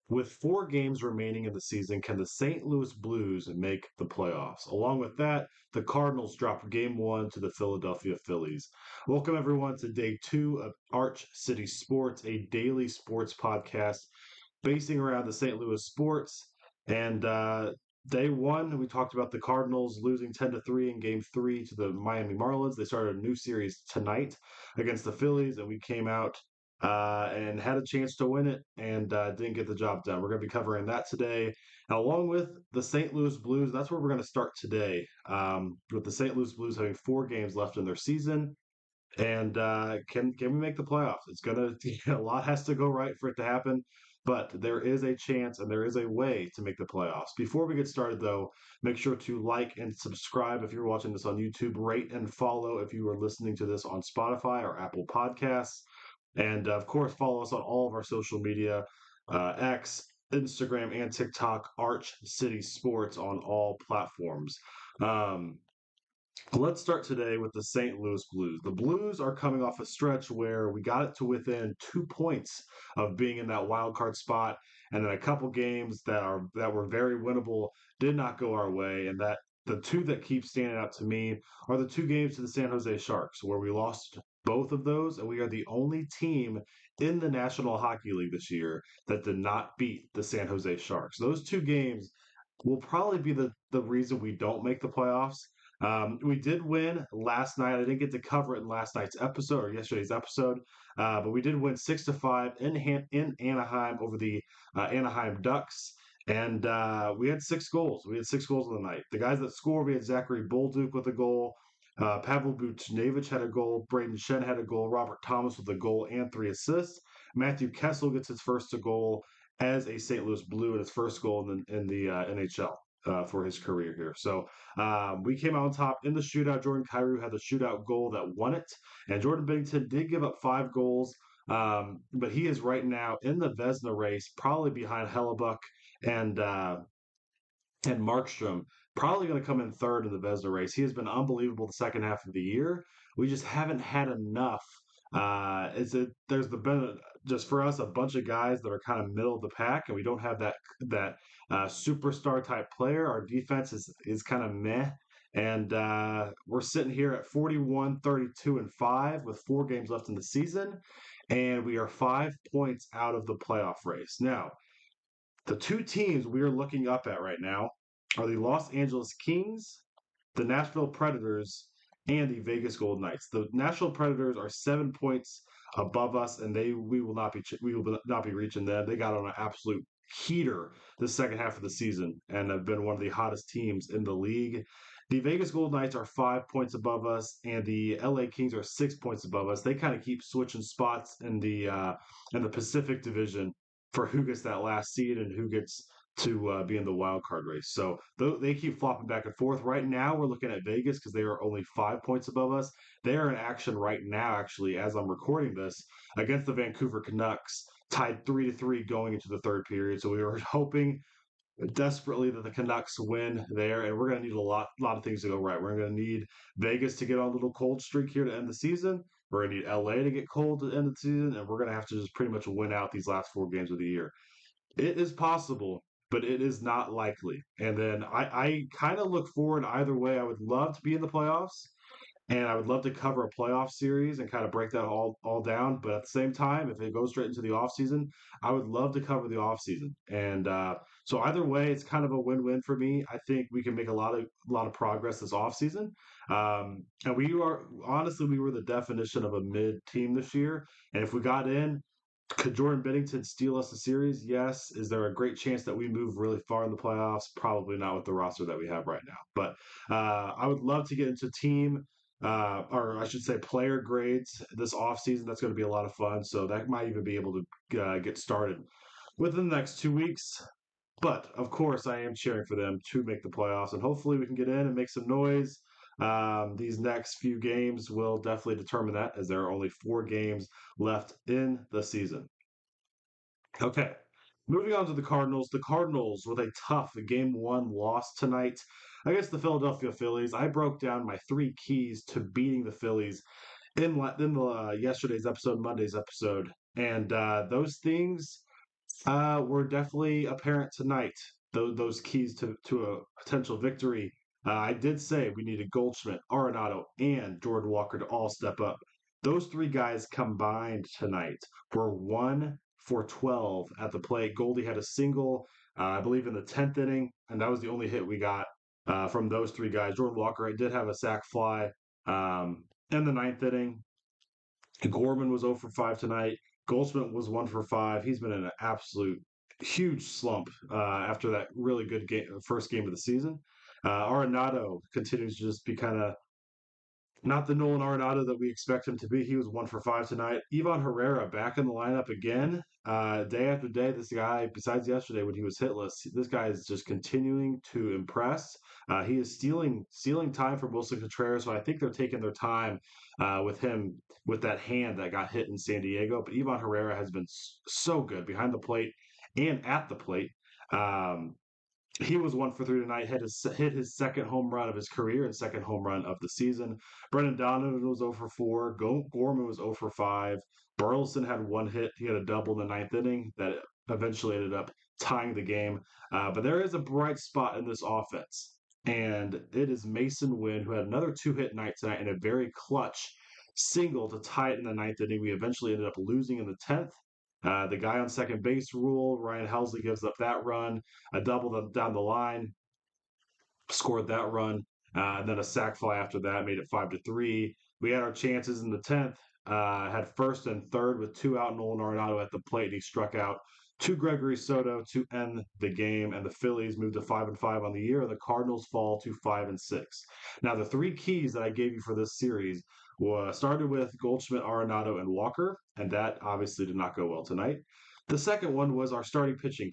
With 4 games remaining in the season, can the St. Louis Blues make the playoffs? Along with that, the Cardinals dropped game one to the Philadelphia Phillies. Welcome, everyone, to day two of Arch City Sports, a daily sports podcast basing around the St. Louis sports. And day one, we talked about the Cardinals losing 10-3 in game three to the Miami Marlins. They started a new series tonight against the Phillies, and we came out and had a chance to win it and didn't get the job done. We're going to be covering that today, and along with the St. Louis Blues. That's where we're going to start today, with the St. Louis Blues having 4 games left in their season. And can we make the playoffs? It's gonna a lot has to go right for it to happen, but there is a chance and there is a way to make the playoffs. Before we get started, though, make sure to like and subscribe if you're watching this on YouTube. Rate and follow if you are listening to this on Spotify or Apple Podcasts, and of course, follow us on all of our social media: X, Instagram, and TikTok. Arch City Sports on all platforms. Um, Let's start today with the St. Louis Blues. The Blues are coming off a stretch where we got it to within 2 points of being in that wild card spot, and then a couple games that were very winnable did not go our way. And that the two that keep standing out to me are the 2 games to the San Jose Sharks, where we lost both of those, and we are the only team in the National Hockey League this year that did not beat the San Jose Sharks. Those 2 games will probably be the reason we don't make the playoffs. We did win last night. I didn't get to cover it in last night's episode or yesterday's episode, but we did win 6-5 in Anaheim over the Anaheim Ducks, and we had 6 goals. We had 6 goals in the night. The guys that scored, we had Zachary Bolduc with a goal. Pavel Buchnevich had a goal. Braden Shen had a goal. Robert Thomas with a goal and 3 assists. Matthew Kessel gets his first goal as a St. Louis Blue and his first goal in the NHL for his career here. So we came out on top in the shootout. Jordan Kyrou had the shootout goal that won it, and Jordan Binnington did give up 5 goals, but he is right now in the Vezina race, probably behind Hellebuck and uh, and Markstrom, probably going to come in third in the Vezina race. He has been unbelievable the second half of the year. We just haven't had enough. Been just for us a bunch of guys that are kind of middle of the pack, and we don't have that superstar type player. Our defense is kind of meh, and we're sitting here at 41, 32, and 5 with 4 games left in the season, and we are 5 points out of the playoff race now. The 2 teams we are looking up at right now are the Los Angeles Kings, the Nashville Predators, and the Vegas Golden Knights. The Nashville Predators are 7 points above us, and we will not be reaching them. They got on an absolute heater the second half of the season and have been one of the hottest teams in the league. The Vegas Golden Knights are 5 points above us, and the LA Kings are 6 points above us. They kind of keep switching spots in the Pacific Division for who gets that last seed and who gets to be in the wild card race. So they keep flopping back and forth. Right now, we're looking at Vegas because they are only 5 points above us. They are in action right now, actually, as I'm recording this, against the Vancouver Canucks, tied 3-3 going into the third period. So we were hoping desperately that the Canucks win there, and we're going to need a lot of things to go right. We're going to need Vegas to get on a little cold streak here to end the season. We're going to need LA to get cold to end the season, and we're going to have to just pretty much win out these last 4 games of the year. It is possible, but it is not likely. And then I kind of look forward either way. I would love to be in the playoffs, and I would love to cover a playoff series and kind of break that all down. But at the same time, if it goes straight into the off season, I would love to cover the off season. And so either way, it's kind of a win-win for me. I think we can make a lot of progress this off season. And we were the definition of a mid team this year. And if we got in, could Jordan Binnington steal us a series? Yes. Is there a great chance that we move really far in the playoffs? Probably not with the roster that we have right now. But I would love to get into team, or I should say player grades this offseason. That's going to be a lot of fun. So that might even be able to get started within the next 2 weeks. But of course, I am cheering for them to make the playoffs, and hopefully we can get in and make some noise. These next few games will definitely determine that, as there are only 4 games left in the season. Okay, moving on to the Cardinals. The Cardinals with a tough game one loss tonight against the Philadelphia Phillies. I broke down my 3 keys to beating the Phillies in the yesterday's episode, Monday's episode, and those things Were definitely apparent tonight. Those keys to a potential victory. I did say we needed Goldschmidt, Arenado, and Jordan Walker to all step up. Those three guys combined tonight were 1 for 12 at the plate. Goldie had a single, I believe, in the 10th inning, and that was the only hit we got from those three guys. Jordan Walker, I did have a sac fly in the ninth inning. Gorman was 0 for 5 tonight. Goldschmidt was 1 for 5. He's been in an absolute huge slump after that really good first game of the season. Arenado continues to just be kind of not the Nolan Arenado that we expect him to be. He was 1 for 5 tonight. Ivan Herrera back in the lineup again, day after day. This guy, besides yesterday when he was hitless, this guy is just continuing to impress. He is stealing time from Wilson Contreras, so I think they're taking their time with him with that hand that got hit in San Diego. But Ivan Herrera has been so good behind the plate and at the plate. Um, he was 1 for 3 tonight. Hit his second home run of his career and second home run of the season. Brendan Donovan was 0 for 4. Gorman was 0 for 5. Burleson had one hit. He had a double in the ninth inning that eventually ended up tying the game. But there is a bright spot in this offense, and it is Mason Wynn, who had another two-hit night tonight and a very clutch single to tie it in the ninth inning. We eventually ended up losing in the 10th. The guy on second base rule, Ryan Helsley gives up that run, a double down the line, scored that run, and then a sac fly after that made it 5-3. We had our chances in the 10th. Had first and third with two out. Nolan Arenado at the plate, and he struck out to Gregory Soto to end the game. And the Phillies moved to 5-5 on the year, and the Cardinals fall to 5-6. Now, the three keys that I gave you for this series started with Goldschmidt, Arenado, and Walker, and that obviously did not go well tonight. The second one was our starting pitching.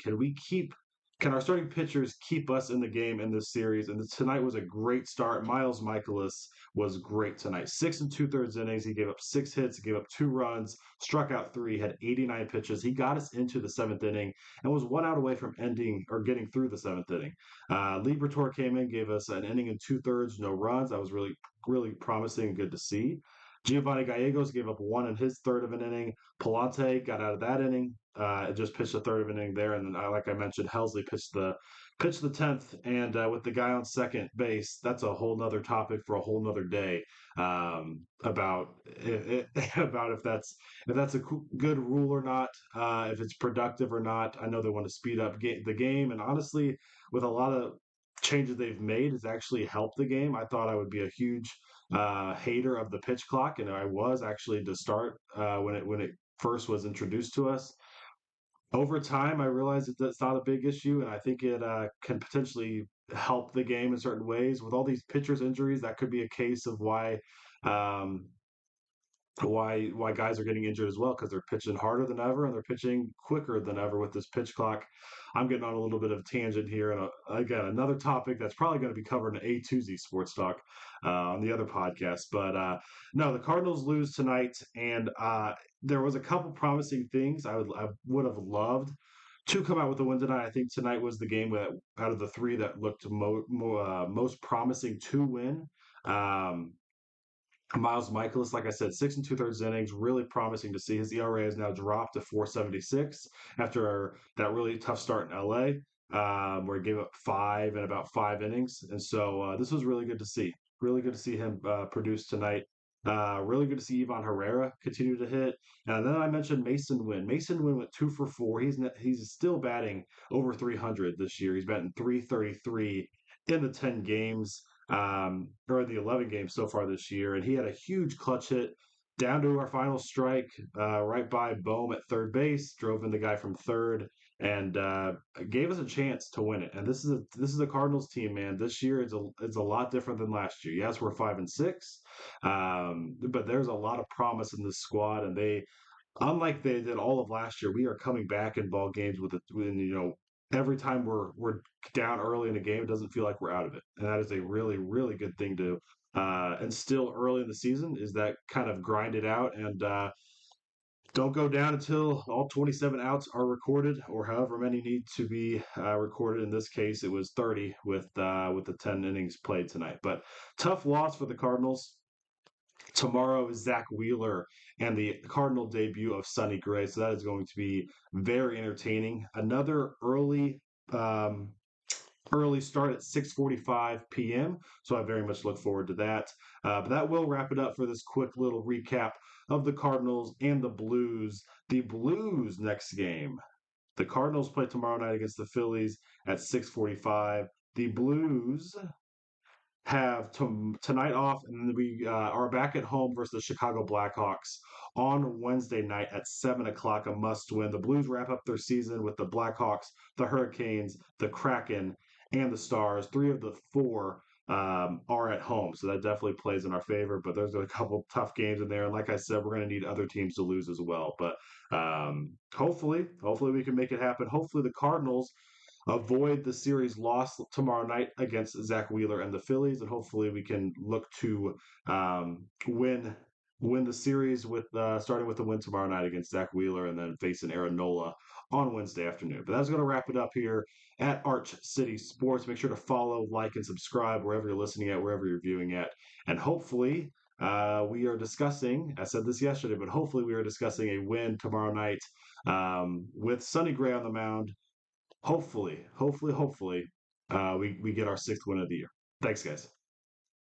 Can our starting pitchers keep us in the game in this series? And tonight was a great start. Miles Mikolas was great tonight. 6 2/3 innings. He gave up 6 hits, gave up 2 runs, struck out 3, had 89 pitches. He got us into the seventh inning and was 1 out away from ending or getting through the seventh inning. Liberatore came in, gave us an inning and 2/3, no runs. That was really, really promising and good to see. Giovanni Gallegos gave up one in his third of an inning. Palante got out of that inning. Just pitched a third of an inning there, and then, like I mentioned, Helsley pitched the 10th, and with the guy on second base, that's a whole nother topic for a whole nother day about about if that's a good rule or not, if it's productive or not. I know they want to speed up the game, and honestly, with a lot of changes they've made, it's actually helped the game. I thought I would be a huge hater of the pitch clock, and I was actually to start when it first was introduced to us. Over time, I realized that that's not a big issue, and I think it can potentially help the game in certain ways. With all these pitchers' injuries, that could be a case of um, why guys are getting injured as well, because they're pitching harder than ever and they're pitching quicker than ever with this pitch clock. I'm getting on a little bit of a tangent here, and again, another topic that's probably going to be covered in A2Z Sports Talk on the other podcast. But no, the Cardinals lose tonight, and there was a couple promising things I would have loved to come out with the win tonight. I think tonight was the game that out of the three that looked most promising to win. Um, Miles Mikolas, like I said, 6 2/3 innings, really promising to see. His ERA has now dropped to 4.76 after that really tough start in LA, where he gave up 5 in about 5 innings. And so this was really good to see. Really good to see him produce tonight. Really good to see Ivan Herrera continue to hit. And then I mentioned Mason Wynn. Mason Wynn went 2 for 4. He's still batting over 300 this year. He's batting 333 in the 10 games or the 11 games so far this year, and he had a huge clutch hit down to our final strike, right by Bohm at third base, drove in the guy from third, and gave us a chance to win it. And this is a Cardinals team, man. This year it's a lot different than last year. Yes, we're 5-6, but there's a lot of promise in this squad, and they unlike they did all of last year, we are coming back in ball games every time we're down early in a game, it doesn't feel like we're out of it, and that is a really really good thing to instill early in the season. Is that kind of grind it out and don't go down until all 27 outs are recorded, or however many need to be recorded. In this case, it was 30 with the 10 innings played tonight. But tough loss for the Cardinals. Tomorrow is Zach Wheeler and the Cardinal debut of Sonny Gray. So that is going to be very entertaining. Another um, early start at 6:45 p.m. So I very much look forward to that. But that will wrap it up for this quick little recap of the Cardinals and the Blues. The Blues next game. The Cardinals play tomorrow night against the Phillies at 6:45. The Blues have tonight off, and we are back at home versus the Chicago Blackhawks on Wednesday night at 7 o'clock. A must win. The Blues wrap up their season with the Blackhawks, the Hurricanes, the Kraken, and the Stars. Three of the four are at home, so that definitely plays in our favor. But there's a couple tough games in there, and like I said, we're going to need other teams to lose as well. But hopefully we can make it happen. Hopefully the Cardinals avoid the series loss tomorrow night against Zach Wheeler and the Phillies, and hopefully we can look to win the series with starting with the win tomorrow night against Zach Wheeler, and then facing Aaron Nola on Wednesday afternoon. But that's going to wrap it up here at Arch City Sports. Make sure to follow, like, and subscribe wherever you're listening at, wherever you're viewing at, and hopefully. We are discussing, I said this yesterday, but hopefully we are discussing a win tomorrow night with Sonny Gray on the mound. Hopefully, we get our sixth win of the year. Thanks, guys.